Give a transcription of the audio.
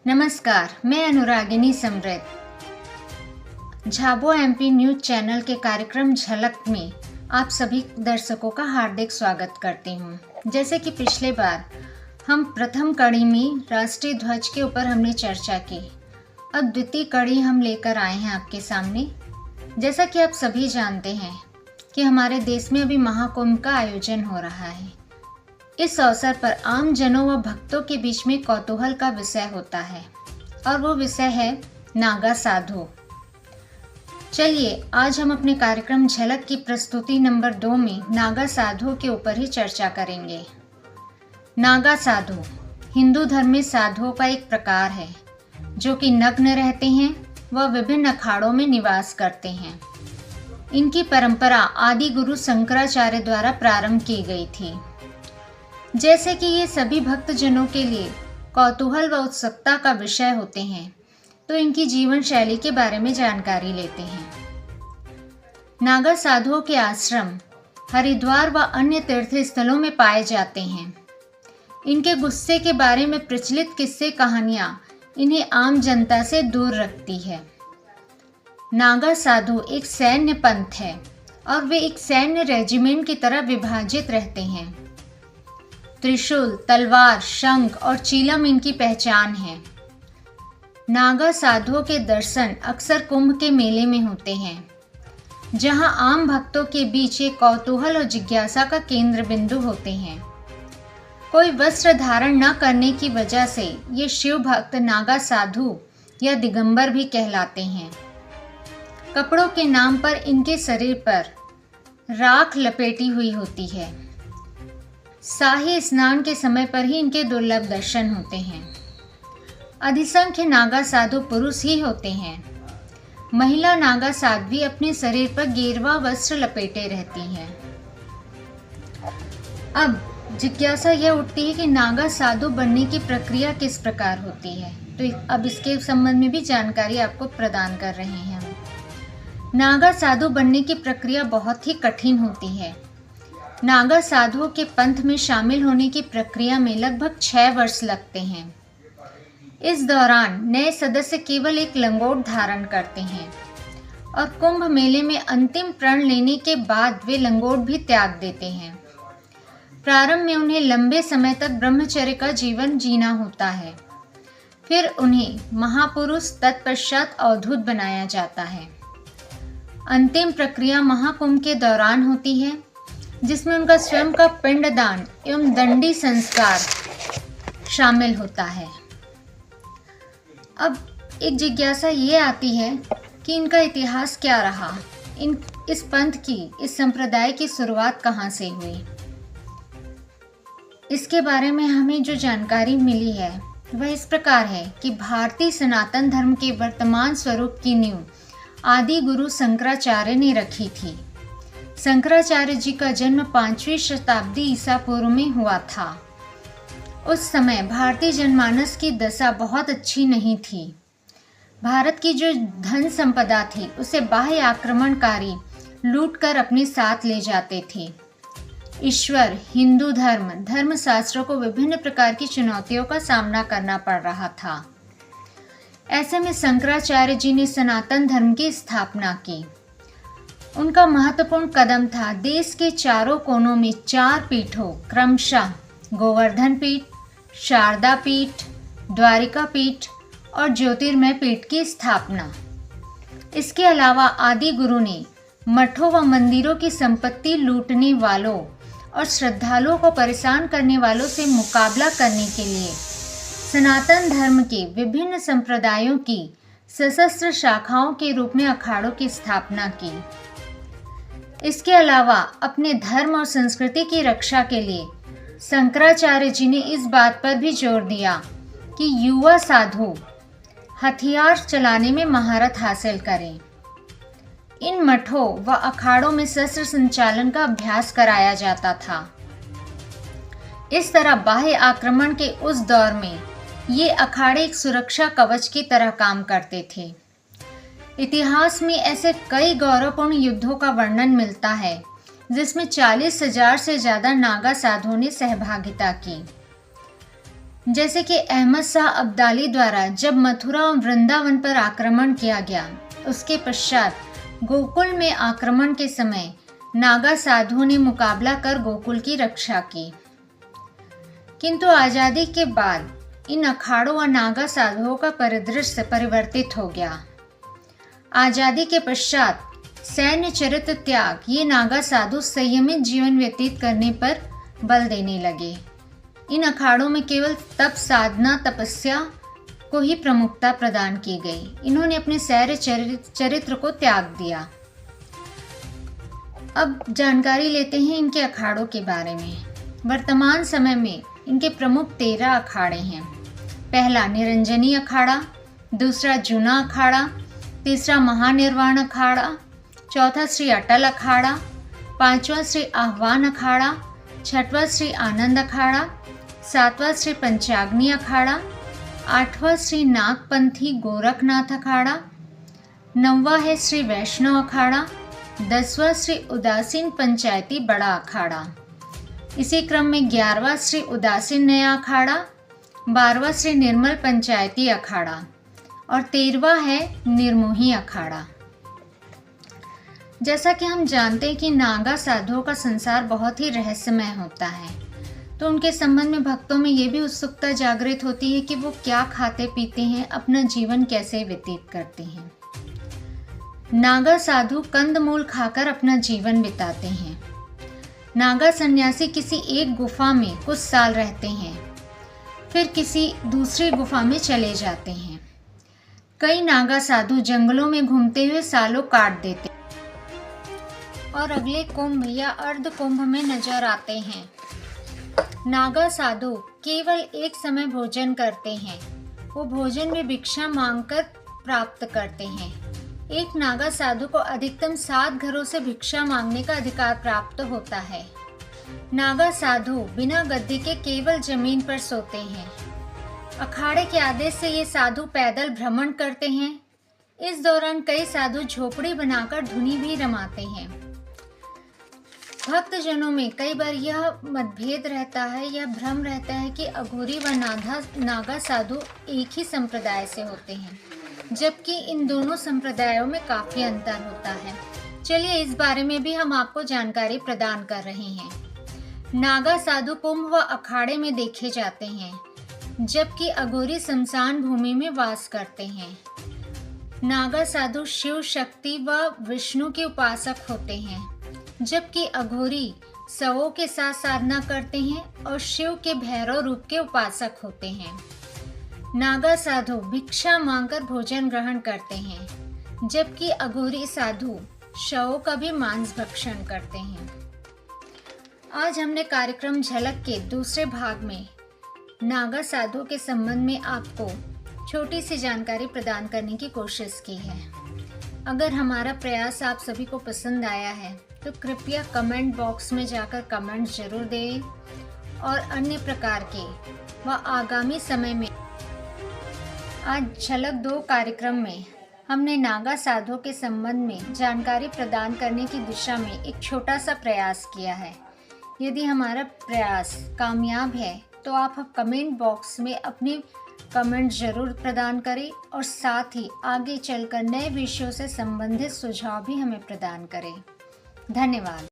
नमस्कार, मैं अनुरागिनी समृद्ध झाबुआ एमपी न्यूज चैनल के कार्यक्रम झलक में आप सभी दर्शकों का हार्दिक स्वागत करती हूं। जैसे कि पिछले बार हम प्रथम कड़ी में राष्ट्रीय ध्वज के ऊपर हमने चर्चा की, अब द्वितीय कड़ी हम लेकर आए हैं आपके सामने। जैसा कि आप सभी जानते हैं कि हमारे देश में अभी महाकुंभ का आयोजन हो रहा है। इस अवसर पर आम जनों व भक्तों के बीच में कौतूहल का विषय होता है और वो विषय है नागा साधु। चलिए आज हम अपने कार्यक्रम झलक की प्रस्तुति नंबर 2 में नागा साधु के ऊपर ही चर्चा करेंगे। नागा साधु हिंदू धर्म में साधुओं का एक प्रकार है जो कि नग्न रहते हैं व विभिन्न अखाड़ों में निवास करते हैं। इनकी परंपरा आदि गुरु शंकराचार्य द्वारा प्रारंभ की गई थी। जैसे कि ये सभी भक्तजनों के लिए कौतूहल व उत्सुकता का विषय होते हैं, तो इनकी जीवन शैली के बारे में जानकारी लेते हैं। नागा साधुओं के आश्रम हरिद्वार व अन्य तीर्थ स्थलों में पाए जाते हैं। इनके गुस्से के बारे में प्रचलित किस्से कहानियां इन्हें आम जनता से दूर रखती है। नागा साधु एक सैन्य पंथ है और वे एक सैन्य रेजिमेंट की तरह विभाजित रहते हैं। त्रिशूल, तलवार, शंख और चीलम इनकी पहचान है। नागा साधुओं के दर्शन अक्सर कुंभ के मेले में होते हैं, जहां आम भक्तों के बीच एक कौतूहल और जिज्ञासा का केंद्र बिंदु होते हैं। कोई वस्त्र धारण न करने की वजह से ये शिव भक्त नागा साधु या दिगंबर भी कहलाते हैं। कपड़ों के नाम पर इनके शरीर पर राख लपेटी हुई होती है। शाही स्नान के समय पर ही इनके दुर्लभ दर्शन होते हैं। अधिसंख्य नागा साधु पुरुष ही होते हैं। महिला नागा साध्वी अपने शरीर पर गेरुआ वस्त्र लपेटे रहती हैं। अब जिज्ञासा यह उठती है कि नागा साधु बनने की प्रक्रिया किस प्रकार होती है, तो अब इसके संबंध में भी जानकारी आपको प्रदान कर रहे हैं हम। नागा साधु बनने की प्रक्रिया बहुत ही कठिन होती है। नागा साधुओं के पंथ में शामिल होने की प्रक्रिया में लगभग 6 वर्ष लगते हैं। इस दौरान नए सदस्य केवल एक लंगोट धारण करते हैं और कुंभ मेले में अंतिम प्रण लेने के बाद वे लंगोट भी त्याग देते हैं। प्रारंभ में उन्हें लंबे समय तक ब्रह्मचर्य का जीवन जीना होता है, फिर उन्हें महापुरुष तत्पश्चात अवधूत बनाया जाता है। अंतिम प्रक्रिया महाकुंभ के दौरान होती है, जिसमें उनका स्वयं का पिंडदान एवं दंडी संस्कार शामिल होता है। अब एक जिज्ञासा ये आती है कि इनका इतिहास क्या रहा, इस पंथ की, इस संप्रदाय की शुरुआत कहाँ से हुई। इसके बारे में हमें जो जानकारी मिली है वह इस प्रकार है कि भारतीय सनातन धर्म के वर्तमान स्वरूप की नींव आदि गुरु शंकराचार्य ने रखी थी। शंकराचार्य जी का जन्म 5वीं शताब्दी ईसा पूर्व में हुआ था। उस समय भारतीय जनमानस की दशा बहुत अच्छी नहीं थी। भारत की जो धन संपदा थी उसे बाह्य आक्रमणकारी लूटकर अपने साथ ले जाते थे। ईश्वर, हिंदू धर्मशास्त्रों को विभिन्न प्रकार की चुनौतियों का सामना करना पड़ रहा था। ऐसे में शंकराचार्य जी ने सनातन धर्म की स्थापना की। उनका महत्वपूर्ण कदम था देश के चारों कोनों में 4 पीठों क्रमशः गोवर्धन पीठ, शारदा पीठ, द्वारिका पीठ और ज्योतिर्मय पीठ की स्थापना। इसके अलावा आदि गुरु ने मठों व मंदिरों की संपत्ति लूटने वालों और श्रद्धालुओं को परेशान करने वालों से मुकाबला करने के लिए सनातन धर्म के विभिन्न संप्रदायों की सशस्त्र शाखाओं के रूप में अखाड़ों की स्थापना की। इसके अलावा अपने धर्म और संस्कृति की रक्षा के लिए शंकराचार्य जी ने इस बात पर भी जोर दिया कि युवा साधु हथियार चलाने में महारत हासिल करें। इन मठों व अखाड़ों में शस्त्र संचालन का अभ्यास कराया जाता था। इस तरह बाह्य आक्रमण के उस दौर में ये अखाड़े एक सुरक्षा कवच की तरह काम करते थे। इतिहास में ऐसे कई गौरवपूर्ण युद्धों का वर्णन मिलता है जिसमें 40,000 से ज़्यादा नागा साधुओं ने सहभागिता की। जैसे कि अहमद शाह अब्दाली द्वारा जब मथुरा और वृंदावन पर आक्रमण किया गया, उसके पश्चात गोकुल में आक्रमण के समय नागा साधुओं ने मुकाबला कर गोकुल की रक्षा की। किंतु आज़ादी के बाद इन अखाड़ों व नागा साधुओं का परिदृश्य परिवर्तित हो गया। आज़ादी के पश्चात सैन्य चरित्र त्याग ये नागा साधु संयमित जीवन व्यतीत करने पर बल देने लगे। इन अखाड़ों में केवल तप साधना तपस्या को ही प्रमुखता प्रदान की गई। इन्होंने अपने सैन्य चरित्र को त्याग दिया। अब जानकारी लेते हैं इनके अखाड़ों के बारे में। वर्तमान समय में इनके प्रमुख 13 अखाड़े हैं। पहला निरंजनी अखाड़ा, दूसरा जूना अखाड़ा, तीसरा महानिर्वाण अखाड़ा, चौथा श्री अटल अखाड़ा, पांचवा श्री आह्वान अखाड़ा, छठवां श्री आनंद अखाड़ा, सातवां श्री पंचाग्नि अखाड़ा, आठवां श्री नागपंथी गोरखनाथ अखाड़ा, नौवां है श्री वैष्णव अखाड़ा, 10वां श्री उदासीन पंचायती बड़ा अखाड़ा। इसी क्रम में 11वां श्री उदासीन नया अखाड़ा, 12वां श्री निर्मल पंचायती अखाड़ा और 13वां है निर्मोही अखाड़ा। जैसा कि हम जानते हैं कि नागा साधुओं का संसार बहुत ही रहस्यमय होता है, तो उनके संबंध में भक्तों में ये भी उत्सुकता जागृत होती है कि वो क्या खाते पीते हैं, अपना जीवन कैसे व्यतीत करते हैं। नागा साधु कंदमूल खाकर अपना जीवन बिताते हैं। नागा सन्यासी किसी एक गुफा में कुछ साल रहते हैं, फिर किसी दूसरी गुफा में चले जाते हैं। कई नागा साधु जंगलों में घूमते हुए सालों काट देते और अगले कुंभ या अर्ध कुंभ में नजर आते हैं। नागा साधु केवल एक समय भोजन करते हैं। वो भोजन में भिक्षा मांगकर प्राप्त करते हैं। एक नागा साधु को अधिकतम 7 घरों से भिक्षा मांगने का अधिकार प्राप्त होता है। नागा साधु बिना गद्दी के केवल जमीन पर सोते हैं। अखाड़े के आदेश से ये साधु पैदल भ्रमण करते हैं। इस दौरान कई साधु झोपड़ी बनाकर धुनी भी रमाते हैं। भक्तजनों में कई बार यह मतभेद रहता है, यह भ्रम रहता है कि अघोरी व नागा साधु एक ही संप्रदाय से होते हैं, जबकि इन दोनों संप्रदायों में काफी अंतर होता है। चलिए इस बारे में भी हम आपको जानकारी प्रदान कर रहे हैं। नागा साधु कुंभ व अखाड़े में देखे जाते हैं, जबकि अघोरी शमशान भूमि में वास करते हैं। नागा साधु शिव शक्ति व विष्णु के उपासक होते हैं, जबकि अघोरी शवों के साथ साधना करते हैं और शिव के भैरव रूप के उपासक होते हैं। नागा साधु भिक्षा मांगकर भोजन ग्रहण करते हैं, जबकि अघोरी साधु शवों का भी मांस भक्षण करते हैं। आज हमने कार्यक्रम झलक के दूसरे भाग में नागा साधु के संबंध में आपको छोटी सी जानकारी प्रदान करने की कोशिश की है। अगर हमारा प्रयास आप सभी को पसंद आया है तो कृपया कमेंट बॉक्स में जाकर कमेंट जरूर दें और अन्य प्रकार के व आगामी समय में आज झलक 2 कार्यक्रम में हमने नागा साधुओं के संबंध में जानकारी प्रदान करने की दिशा में एक छोटा सा प्रयास किया है। यदि हमारा प्रयास कामयाब है तो आप कमेंट बॉक्स में अपने कमेंट जरूर प्रदान करें और साथ ही आगे चलकर नए विषयों से संबंधित सुझाव भी हमें प्रदान करें। धन्यवाद।